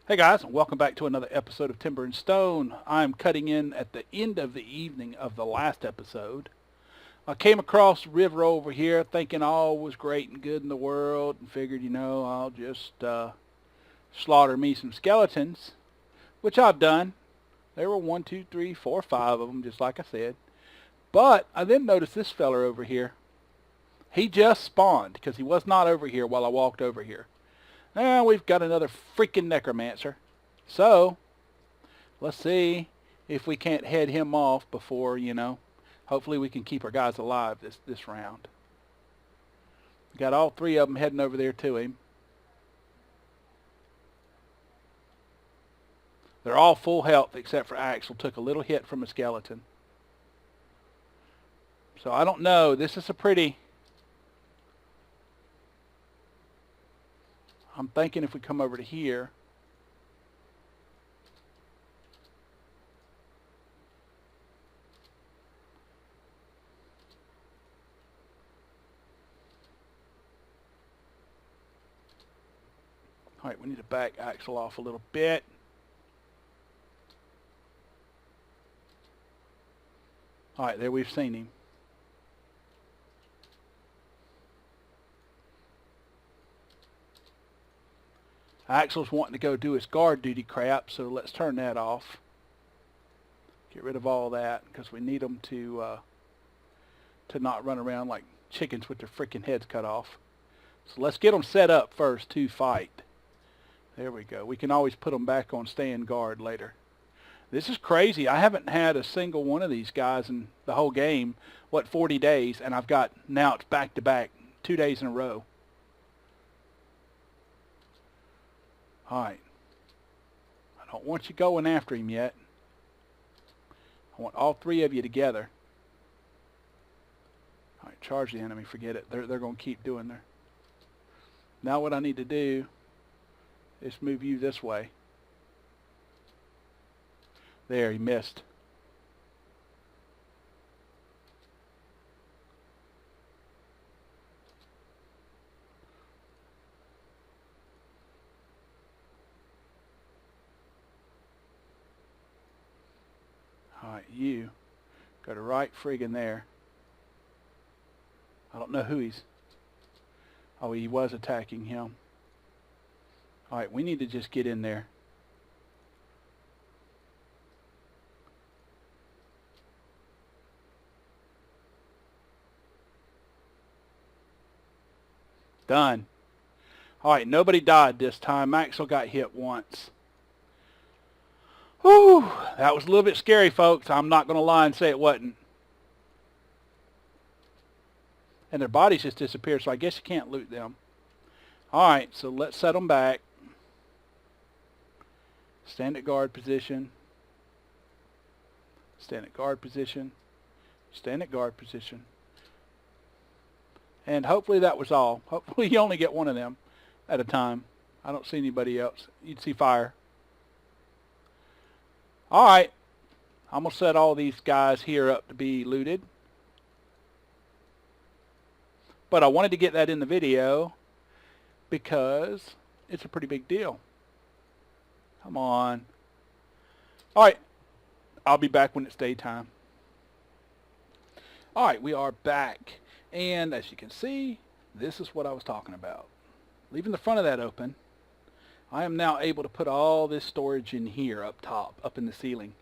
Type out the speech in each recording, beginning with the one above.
Hey guys, and welcome back to another episode of Timber and Stone. I'm cutting in at the end of the evening of the last episode. I came across the river over here thinking all was great and good in the world and figured, I'll just slaughter me some skeletons, which I've done. There were 1, 2, 3, 4, 5 of them, just like I said. But I then noticed this feller over here. He just spawned because he was not over here while I walked over here. Now we've got another freaking necromancer. So, let's see if we can't head him off before, hopefully we can keep our guys alive this round. We got all three of them heading over there to him. They're all full health except for Axel. Took a little hit from a skeleton. So I don't know. This is a pretty... I'm thinking if we come over to here... All right, we need to back Axel off a little bit. All right, there we've seen him. Axel's wanting to go do his guard duty crap, so let's turn that off. Get rid of all that, because we need them to not run around like chickens with their freaking heads cut off. So let's get them set up first to fight. There we go. We can always put them back on stand guard later. This is crazy. I haven't had a single one of these guys in the whole game, 40 days, and I've got, now it's back to back, 2 days in a row. All right. I don't want you going after him yet. I want all three of you together. All right, charge the enemy. Forget it. They're going to keep doing their... Now what I need to do is move you this way. There, he missed. All right, you go to right friggin' there. I don't know who he's... Oh, he was attacking him. All right, we need to just get in there. Done. All right, nobody died this time. Axel got hit once. Whew, that was a little bit scary, folks. I'm not going to lie and say it wasn't. And their bodies just disappeared, so I guess you can't loot them. All right, so let's set them back. Stand at guard position. Stand at guard position. Stand at guard position. And hopefully that was all. Hopefully you only get one of them at a time. I don't see anybody else. You'd see fire. All right. I'm going to set all these guys here up to be looted. But I wanted to get that in the video because it's a pretty big deal. Come on. All right. I'll be back when it's daytime. All right, we are back. And as you can see, this is what I was talking about. Leaving the front of that open, I am now able to put all this storage in here up top, up in the ceiling.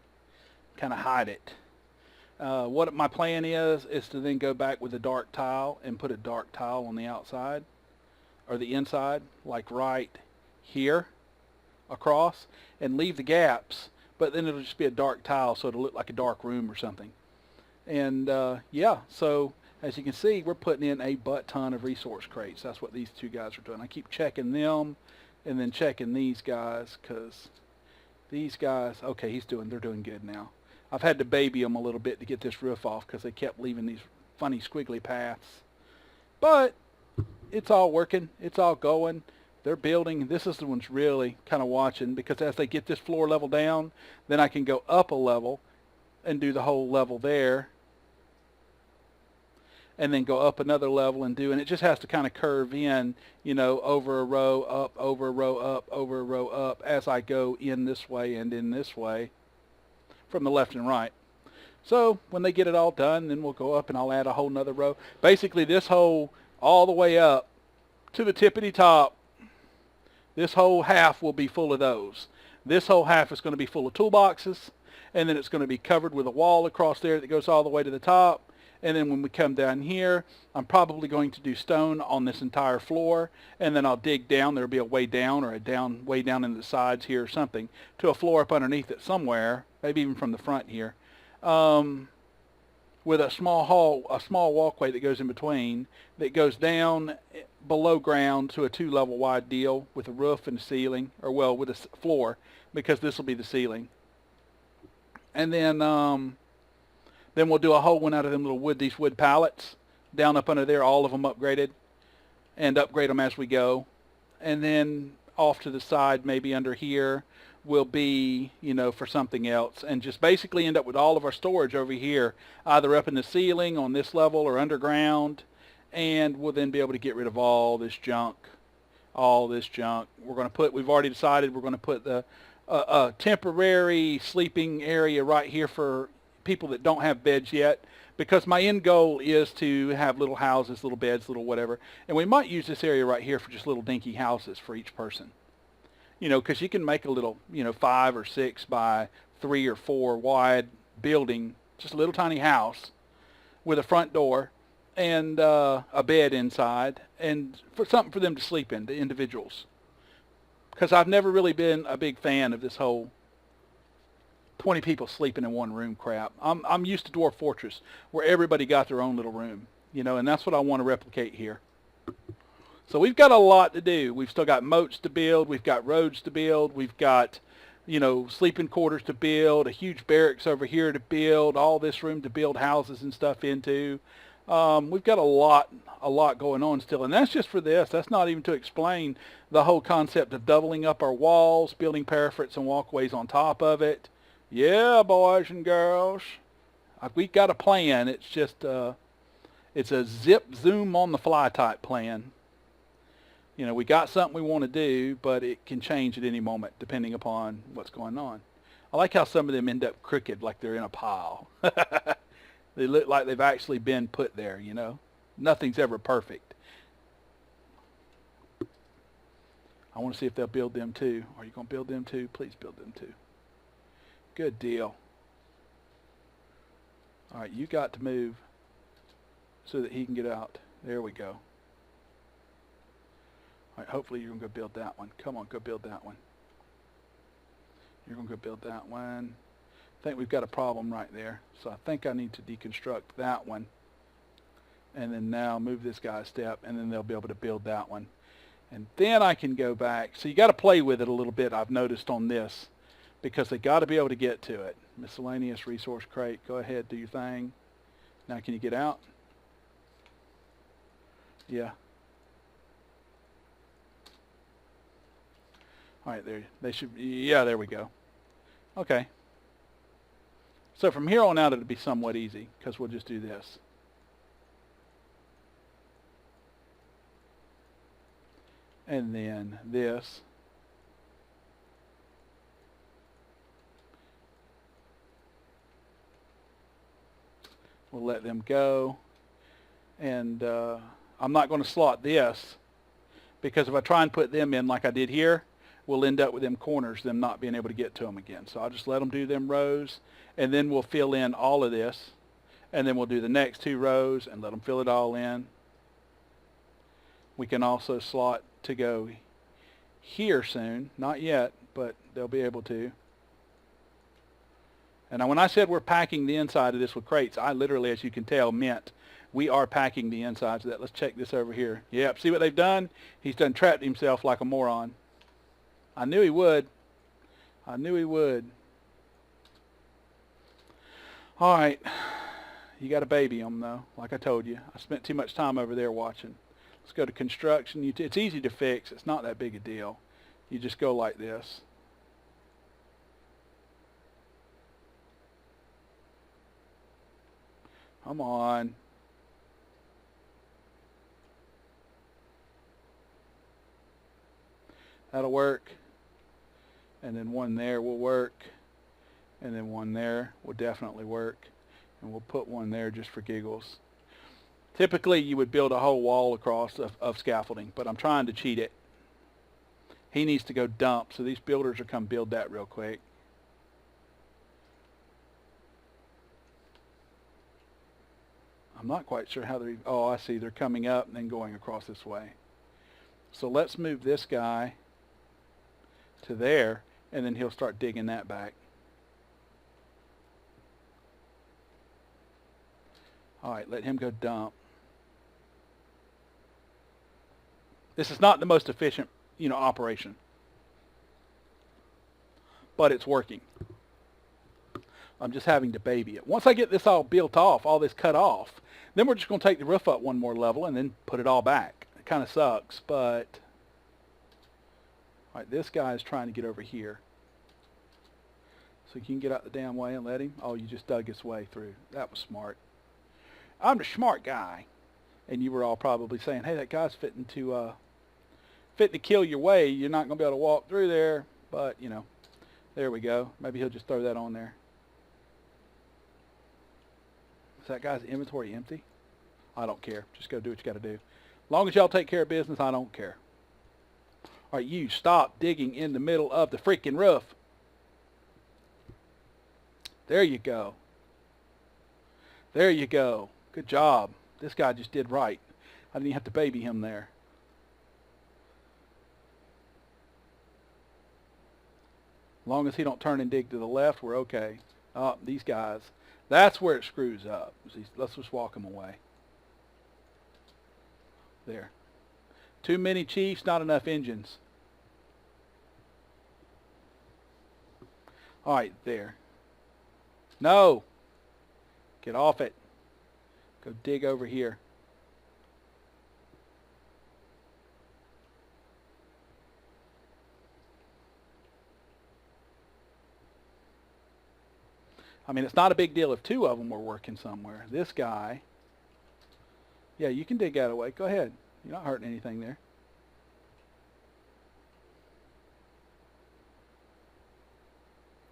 Kind of hide it. What my plan is to then go back with a dark tile and put a dark tile on the outside or the inside, like right here across, and leave the gaps, but then it'll just be a dark tile so it'll look like a dark room or something. And yeah, so as you can see, we're putting in a butt ton of resource crates. That's what these two guys are doing. I keep checking them and then checking these guys, because these guys, okay, they're doing good now. I've had to baby them a little bit to get this roof off because they kept leaving these funny squiggly paths. But it's all working. It's all going. They're building. This is the one's really kind of watching, because as they get this floor level down, then I can go up a level and do the whole level there, and then go up another level and do, and it just has to kind of curve in, over a row, up, over a row, up, over a row, up, as I go in this way and in this way from the left and right. So when they get it all done, then we'll go up and I'll add a whole nother row. Basically this whole, all the way up to the tippity top, this whole half will be full of those. This whole half is going to be full of toolboxes, and then it's going to be covered with a wall across there that goes all the way to the top. And then when we come down here, I'm probably going to do stone on this entire floor, and then I'll dig down. There'll be a way down, or a down way down in the sides here or something, to a floor up underneath it somewhere, maybe even from the front here, with a small walkway that goes in between, that goes down below ground to a 2-level wide deal with a roof and a ceiling, or well, with a floor, because this will be the ceiling. And then we'll do a whole one out of them little these wood pallets down up under there, all of them upgraded, and upgrade them as we go. And then off to the side, maybe under here, will be, you know, for something else, and just basically end up with all of our storage over here, either up in the ceiling on this level or underground. And we'll then be able to get rid of all this junk. We're going to put, we've already decided we're going to put the temporary sleeping area right here for people that don't have beds yet, because my end goal is to have little houses, little beds, little whatever. And we might use this area right here for just little dinky houses for each person. You know, because you can make a little, you know, 5 or 6 by 3 or 4 wide building, just a little tiny house with a front door and a bed inside, and for something for them to sleep in, the individuals. Because I've never really been a big fan of this whole 20 people sleeping in one room crap. I'm used to Dwarf Fortress, where everybody got their own little room, you know, and that's what I want to replicate here. So we've got a lot to do. We've still got moats to build. We've got roads to build. We've got, you know, sleeping quarters to build, a huge barracks over here to build, all this room to build houses and stuff into. We've got a lot going on still, and that's just for this. That's not even to explain the whole concept of doubling up our walls, building parapets and walkways on top of it. Yeah, boys and girls, we've got a plan. It's just it's a zip zoom on the fly type plan. You know, we got something we want to do, but it can change at any moment depending upon what's going on. I like how some of them end up crooked, like they're in a pile. They look like they've actually been put there, you know. Nothing's ever perfect. I want to see if they'll build them too. Are you going to build them too? Please build them too. Good deal. All right, you got to move so that he can get out. There we go. All right, hopefully you're going to go build that one. Come on, go build that one. You're going to go build that one. I think we've got a problem right there. So I think I need to deconstruct that one. And then now move this guy a step, and then they'll be able to build that one. And then I can go back. So you got to play with it a little bit, I've noticed on this, because they got to be able to get to it. Miscellaneous resource crate. Go ahead, do your thing. Now can you get out? Yeah. All right, there they should. Yeah, there we go. Okay. So from here on out, it'll be somewhat easy because we'll just do this. And then this. We'll let them go. And I'm not going to slot this, because if I try and put them in like I did here, we'll end up with them corners, them not being able to get to them again. So I'll just let them do them rows, and then we'll fill in all of this, and then we'll do the next 2 rows and let them fill it all in. We can also slot to go here soon. Not yet, but they'll be able to. And when I said we're packing the inside of this with crates, I literally, as you can tell, meant we are packing the insides of that. Let's check this over here. Yep, see what they've done? He's done trapped himself like a moron. I knew he would. I knew he would. All right. You got to baby them, though, like I told you. I spent too much time over there watching. Let's go to construction. It's easy to fix. It's not that big a deal. You just go like this. Come on. That'll work. And then one there will work. And then one there will definitely work. And we'll put one there just for giggles. Typically, you would build a whole wall across of scaffolding, but I'm trying to cheat it. He needs to go dump, so these builders will come build that real quick. I'm not quite sure how they're... Oh, I see. They're coming up and then going across this way. So let's move this guy to there, and then he'll start digging that back. All right, let him go dump. This is not the most efficient, operation, but it's working. I'm just having to baby it. Once I get this all built off, all this cut off, then we're just going to take the roof up one more level and then put it all back. It kind of sucks, but... All right, this guy is trying to get over here. So you can get out the damn way and let him? Oh, you just dug his way through. That was smart. I'm the smart guy. And you were all probably saying, hey, that guy's fitting to kill your way. You're not going to be able to walk through there. But, there we go. Maybe he'll just throw that on there. Is that guy's inventory empty? I don't care. Just go do what you got to do. As long as y'all take care of business, I don't care. All right, you stop digging in the middle of the freaking roof. There you go. There you go. Good job. This guy just did right. I didn't even have to baby him there. As long as he don't turn and dig to the left, we're okay. Oh, these guys. That's where it screws up. Let's just walk them away. There. Too many chiefs, not enough engines. All right, there. No. Get off it. Go dig over here. I mean, it's not a big deal if two of them were working somewhere. This guy, yeah, you can dig that away. Go ahead. You're not hurting anything there.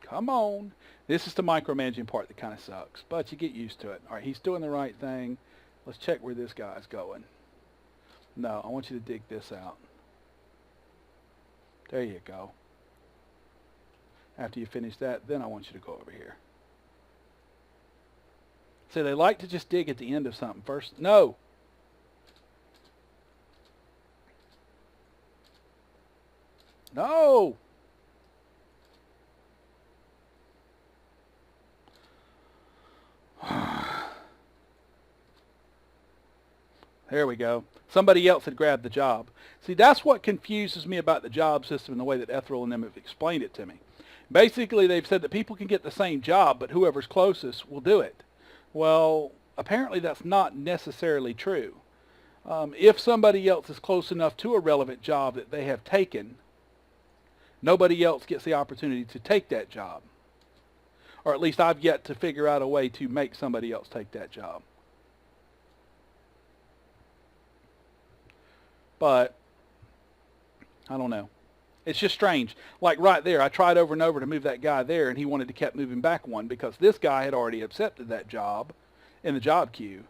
Come on. This is the micromanaging part that kind of sucks, but you get used to it. All right, he's doing the right thing. Let's check where this guy's going. No, I want you to dig this out. There you go. After you finish that, then I want you to go over here. See, they like to just dig at the end of something first. No. No. There we go. Somebody else had grabbed the job. See, that's what confuses me about the job system and the way that Ethel and them have explained it to me. Basically, they've said that people can get the same job, but whoever's closest will do it. Well, apparently that's not necessarily true. If somebody else is close enough to a relevant job that they have taken, nobody else gets the opportunity to take that job. Or at least I've yet to figure out a way to make somebody else take that job. But, I don't know. It's just strange. Like right there, I tried over and over to move that guy there, and he wanted to keep moving back one because this guy had already accepted that job in the job queue.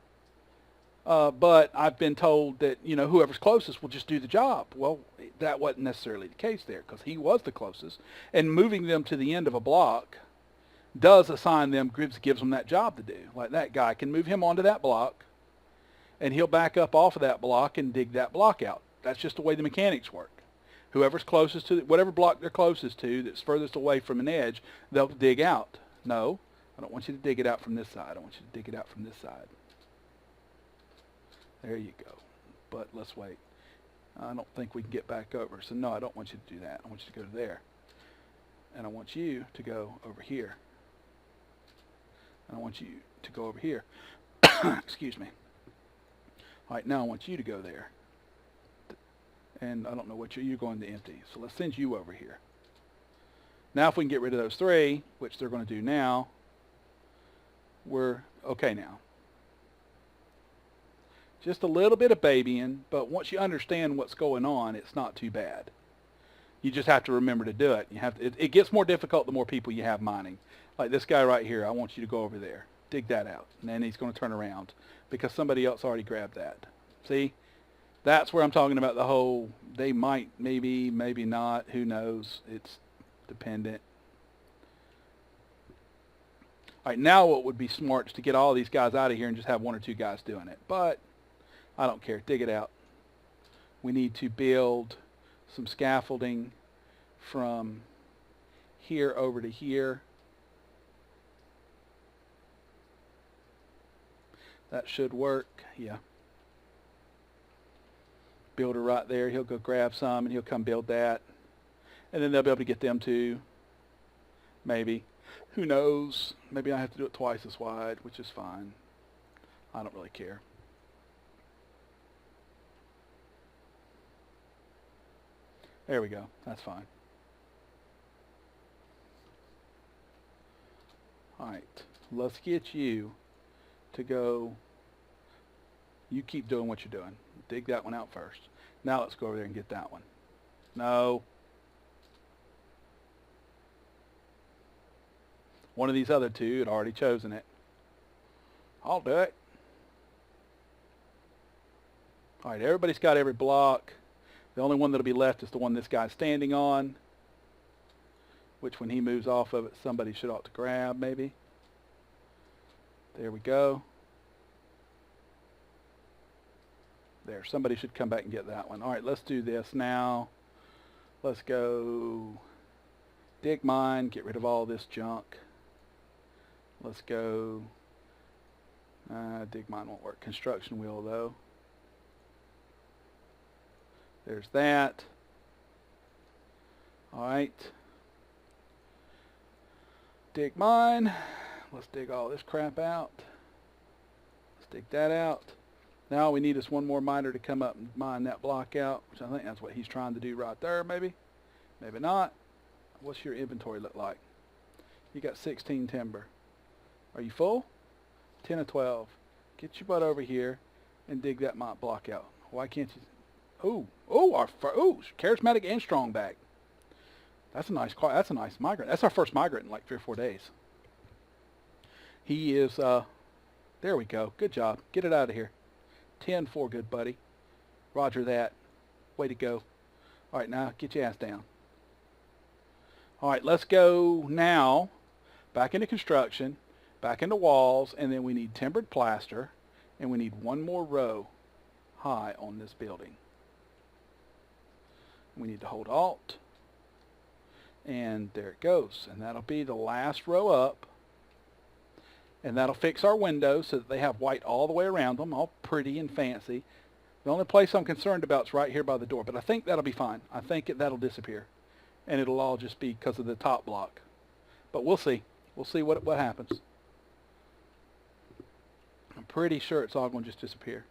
But I've been told that, whoever's closest will just do the job. Well, that wasn't necessarily the case there because he was the closest. And moving them to the end of a block does assign them, gives them that job to do. Like that guy can move him onto that block, and he'll back up off of that block and dig that block out. That's just the way the mechanics work. Whoever's closest to, whatever block they're closest to that's furthest away from an edge, they'll dig out. No, I don't want you to dig it out from this side. I want you to dig it out from this side. There you go. But let's wait. I don't think we can get back over. So no, I don't want you to do that. I want you to go to there. And I want you to go over here. And I want you to go over here. Excuse me. All right, now I want you to go there. And I don't know what you're going to empty. So let's send you over here. Now if we can get rid of those three, which they're going to do now, we're okay now. Just a little bit of babying, but once you understand what's going on, it's not too bad. You just have to remember to do it. You have to, it gets more difficult the more people you have mining. Like this guy right here, I want you to go over there. Dig that out. And then he's going to turn around because somebody else already grabbed that. See? That's where I'm talking about the whole, they might, maybe, maybe not, who knows. It's dependent. All right, now what would be smart is to get all these guys out of here and just have one or two guys doing it. But I don't care. Dig it out. We need to build some scaffolding from here over to here. That should work. Yeah. Builder right there. He'll go grab some and he'll come build that. And then they'll be able to get them too. Maybe. Who knows? Maybe I have to do it twice as wide, which is fine. I don't really care. There we go. That's fine. All right. Let's get you to go. You keep doing what you're doing. Dig that one out first. Now let's go over there and get that one. No. One of these other two had already chosen it. I'll do it. All right, everybody's got every block. The only one that'll be left is the one this guy's standing on, which when he moves off of it, somebody should ought to grab, maybe. There we go. There, somebody should come back and get that one. All right, let's do this now. Let's go dig mine, get rid of all this junk. Let's go, dig mine won't work. Construction wheel though. There's that. All right. Dig mine. Let's dig all this crap out. Let's dig that out. Now all we need is one more miner to come up and mine that block out, which I think that's what he's trying to do right there, maybe. Maybe not. What's your inventory look like? You got 16 timber. Are you full? 10 or 12. Get your butt over here and dig that block out. Why can't you? Charismatic and strong back. That's a nice migrant. That's our first migrant in like 3 or 4 days. He is, there we go. Good job. Get it out of here. 10-4, good buddy. Roger that. Way to go. All right, now get your ass down. All right, let's go now back into construction, back into walls, and then we need timbered plaster, and we need one more row high on this building. We need to hold Alt, and there it goes, and that'll be the last row up, and that'll fix our windows so that they have white all the way around them, all pretty and fancy. The only place I'm concerned about is right here by the door, but I think that'll be fine. I think that'll disappear, and it'll all just be because of the top block, but we'll see. We'll see what happens. I'm pretty sure it's all going to just disappear.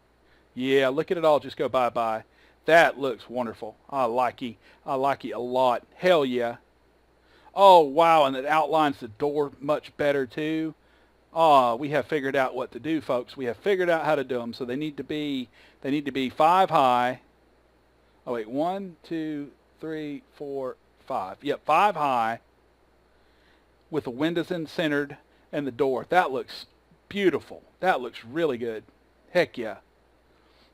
Yeah, look at it all just go bye-bye. That looks wonderful. I like it. I like it a lot. Hell yeah. Oh, wow, and it outlines the door much better, too. Oh, we have figured out what to do, folks. We have figured out how to do them. So they need to be 5 high. Oh, wait, 1, 2, 3, 4, 5. Yep, 5 high with the windows centered and the door. That looks beautiful. That looks really good. Heck yeah.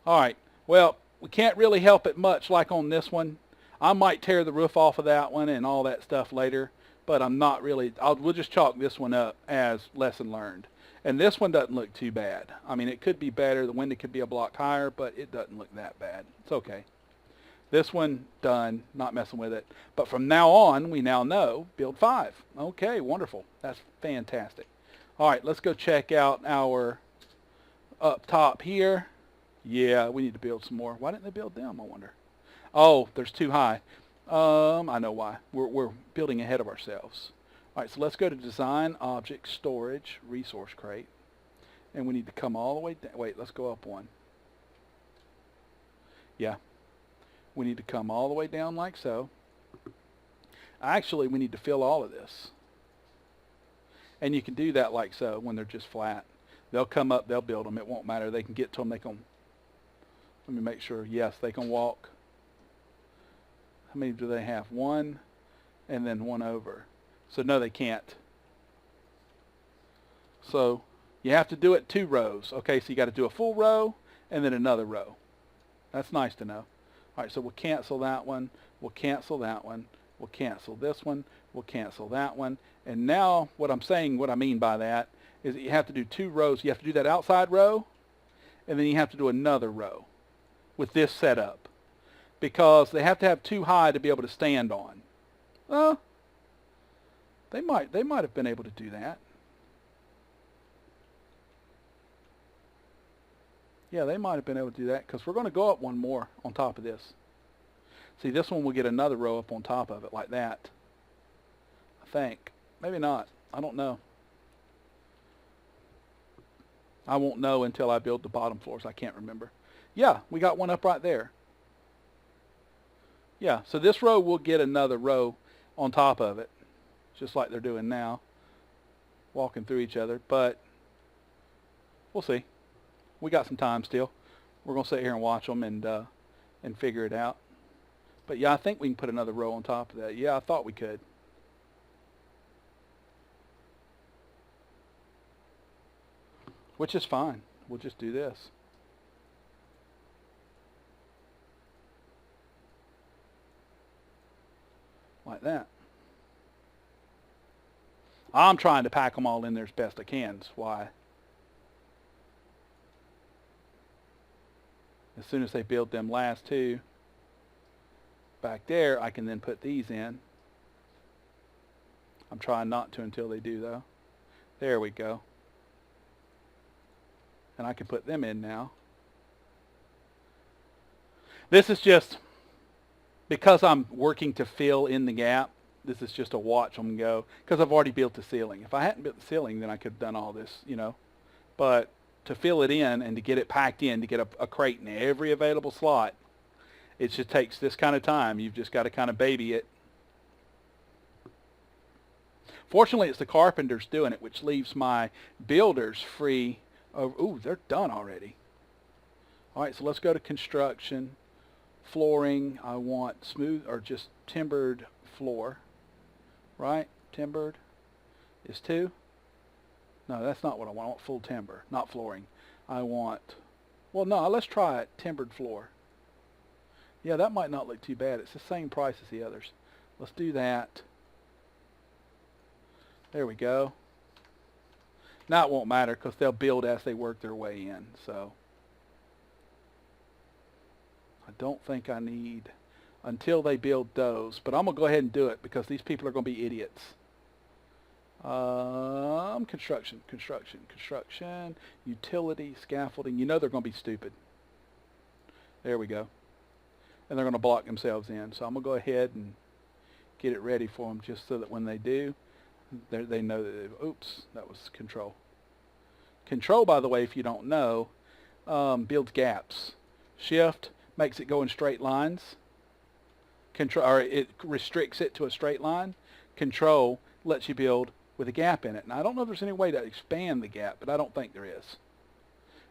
All right, well, we can't really help it much like on this one. I might tear the roof off of that one and all that stuff later, but I'm not really. We'll just chalk this one up as lesson learned. And this one doesn't look too bad. I mean, it could be better. The window could be a block higher, but it doesn't look that bad. It's okay. This one, done. Not messing with it. But from now on, we now know, build 5. Okay, wonderful. That's fantastic. All right, let's go check out our up top here. Yeah, we need to build some more. Why didn't they build them, I wonder? Oh, there's too high. I know why. We're building ahead of ourselves. All right, so let's go to Design, Object, Storage, Resource Crate. And we need to come all the way down. Wait, let's go up one. Yeah. We need to come all the way down like so. Actually, we need to fill all of this. And you can do that like so when they're just flat. They'll come up, they'll build them. It won't matter. They can get to them. They can. Let me make sure. Yes, they can walk. How many do they have? One and then one over. So no, they can't. So you have to do it 2 rows. Okay, so you got to do a full row and then another row. That's nice to know. All right, so we'll cancel that one. We'll cancel that one. We'll cancel this one. We'll cancel that one. And now what I'm saying, what I mean by that, is that you have to do 2 rows. You have to do that outside row, and then you have to do another row with this setup, because they have to have 2 high to be able to stand on. Well, they might have been able to do that. Yeah, they might have been able to do that, because we're going to go up one more on top of this. See, this one will get another row up on top of it like that. I think. Maybe not. I don't know. I won't know until I build the bottom floors. I can't remember. Yeah, we got one up right there. Yeah, so this row will get another row on top of it, just like they're doing now, walking through each other. But we'll see. We got some time still. We're going to sit here and watch them and figure it out. But yeah, I think we can put another row on top of that. Yeah, I thought we could. Which is fine. We'll just do this. Like that. I'm trying to pack them all in there as best I can. That's why. As soon as they build them last 2 back there, I can then put these in. I'm trying not to until they do, though. There we go. And I can put them in now. This is just, because I'm working to fill in the gap, this is just a watch them go, because I've already built the ceiling. If I hadn't built the ceiling, then I could have done all this, you know. But to fill it in and to get it packed in, to get a crate in every available slot, it just takes this kind of time. You've just got to kind of baby it. Fortunately, it's the carpenters doing it, which leaves my builders free. Ooh, they're done already. All right, so let's go to construction. Flooring, I want smooth or just timbered floor. Right? Timbered is 2. No, that's not what I want. I want full timber, not flooring. I want, well, no, let's try it. Timbered floor. Yeah, that might not look too bad. It's the same price as the others. Let's do that. There we go. Now it won't matter because they'll build as they work their way in. So I don't think I need until they build those. But I'm going to go ahead and do it because these people are going to be idiots. Construction, utility, scaffolding. You know they're going to be stupid. There we go. And they're going to block themselves in. So I'm going to go ahead and get it ready for them just so that when they do, they know that, oops, that was control. Control, by the way, if you don't know, builds gaps. Shift makes it go in straight lines. Control, or it restricts it to a straight line. Control lets you build with a gap in it. Now, I don't know if there's any way to expand the gap, but I don't think there is.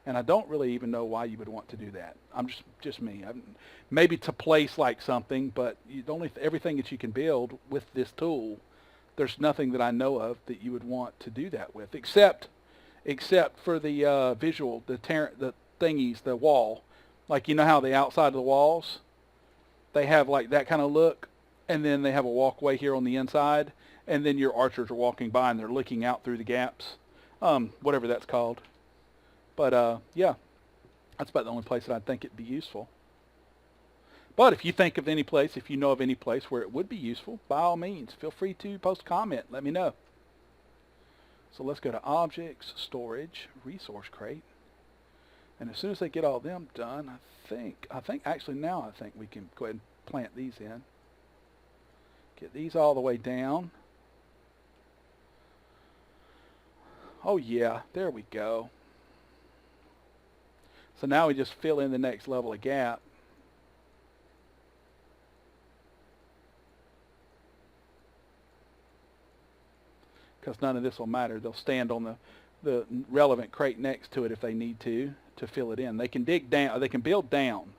And I don't really even know why you would want to do that. I'm just me. Maybe to place like something, but everything that you can build with this tool, there's nothing that I know of that you would want to do that with, except for the visual, the thingies, the wall. Like, you know how the outside of the walls, they have like that kind of look, and then they have a walkway here on the inside, and then your archers are walking by and they're looking out through the gaps, whatever that's called. But yeah, that's about the only place that I'd think it'd be useful. But if you think of any place, if you know of any place where it would be useful, by all means, feel free to post a comment. Let me know. So let's go to objects, storage, resource crate. And as soon as they get all them done, I think actually now I think we can go ahead and plant these in. Get these all the way down. Oh yeah, there we go. So now we just fill in the next level of gap. Because none of this will matter. They'll stand on the relevant crate next to it if they need to fill it in. They can dig down, they can build down.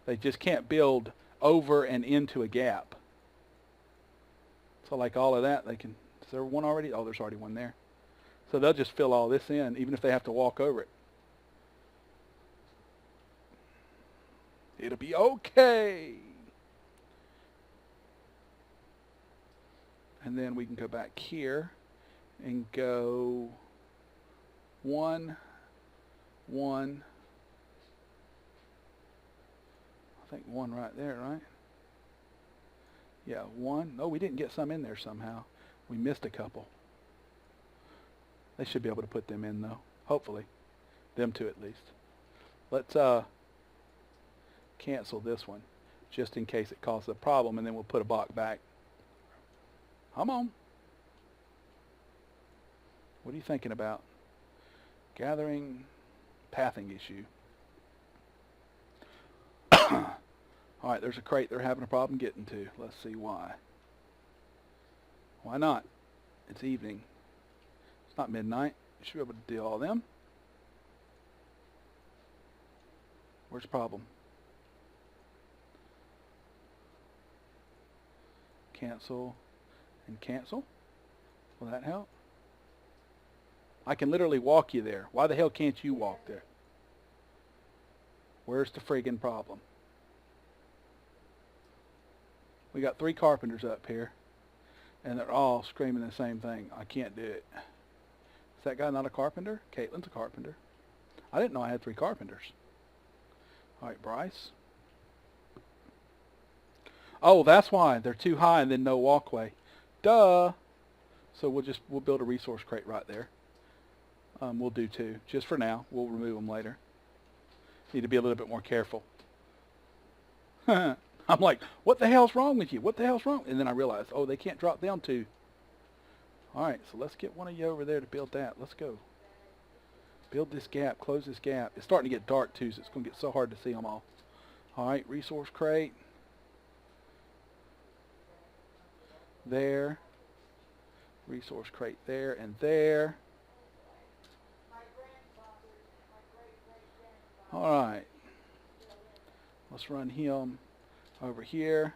They just can't build over and into a gap. So like all of that, they can, is there one already? Oh, there's already one there. So they'll just fill all this in, even if they have to walk over it. It'll be okay. And then we can go back here and go 1, 1. I think 1 right there, right? Yeah, 1. No, we didn't get some in there somehow. We missed a couple. They should be able to put them in though. Hopefully. Them two at least. Let's cancel this one just in case it causes a problem, and then we'll put a block back. Come on. What are you thinking about? Gathering pathing issue. Alright, there's a crate they're having a problem getting to. Let's see why. Why not? It's evening. It's not midnight. You should be able to do all of them. Where's the problem? Cancel and cancel. Will that help? I can literally walk you there. Why the hell can't you walk there? Where's the friggin' problem? We got 3 carpenters up here, and they're all screaming the same thing. I can't do it. Is that guy not a carpenter? Caitlin's a carpenter. I didn't know I had 3 carpenters. Alright, Bryce. Oh, that's why. They're too high and then no walkway. Duh! So we'll build a resource crate right there. We'll do 2. Just for now. We'll remove them later. Need to be a little bit more careful. I'm like, what the hell's wrong with you? What the hell's wrong? And then I realized, oh, they can't drop down 2. Alright, so let's get one of you over there to build that. Let's go. Build this gap. Close this gap. It's starting to get dark too, so it's going to get so hard to see them all. Alright, resource crate. There. Resource crate there and there. Alright. Let's run him over here.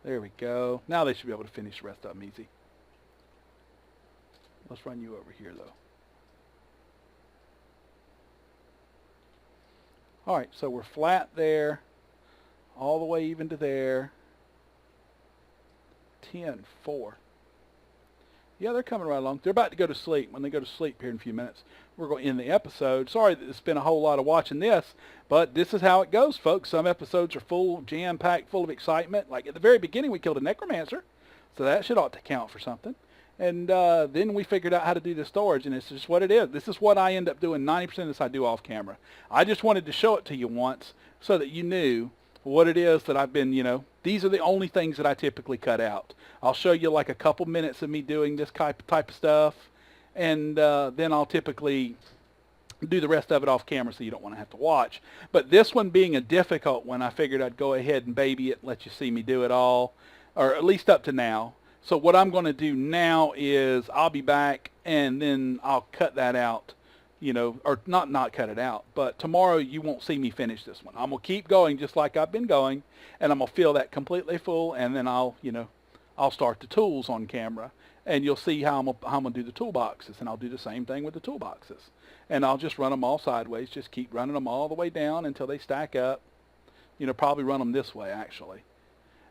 There we go. Now they should be able to finish the rest of them easy. Let's run you over here though. Alright, so we're flat there. All the way even to there. 10, 4. Yeah, they're coming right along. They're about to go to sleep. When they go to sleep here in a few minutes, we're going to end the episode. Sorry that it's been a whole lot of watching this, but this is how it goes, folks. Some episodes are full, jam-packed, full of excitement. Like at the very beginning, we killed a necromancer, so that should ought to count for something. And then we figured out how to do the storage, and it's just what it is. This is what I end up doing. 90% of this I do off camera. I just wanted to show it to you once so that you knew what it is that I've been, these are the only things that I typically cut out. I'll show you like a couple minutes of me doing this type of stuff, and then I'll typically do the rest of it off camera so you don't want to have to watch. But this one being a difficult one, I figured I'd go ahead and baby it and let you see me do it all, or at least up to now. So what I'm going to do now is I'll be back, and then I'll cut that out. Or not cut it out, but tomorrow you won't see me finish this one. I'm going to keep going just like I've been going, and I'm going to fill that completely full, and then I'll start the tools on camera, and you'll see how I'm going to do the toolboxes, and I'll do the same thing with the toolboxes. And I'll just run them all sideways, just keep running them all the way down until they stack up. Probably run them this way, actually.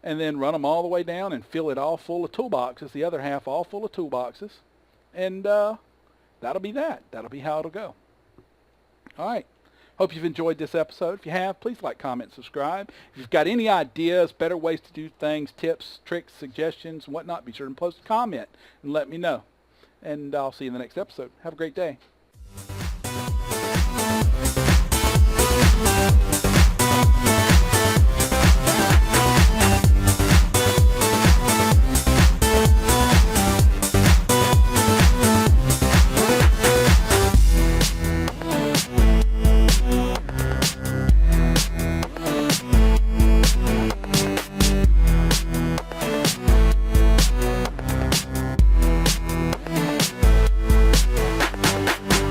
And then run them all the way down and fill it all full of toolboxes, the other half all full of toolboxes, and that'll be that. That'll be how it'll go. All right. Hope you've enjoyed this episode. If you have, please like, comment, subscribe. If you've got any ideas, better ways to do things, tips, tricks, suggestions, and whatnot, be sure to post a comment and let me know. And I'll see you in the next episode. Have a great day.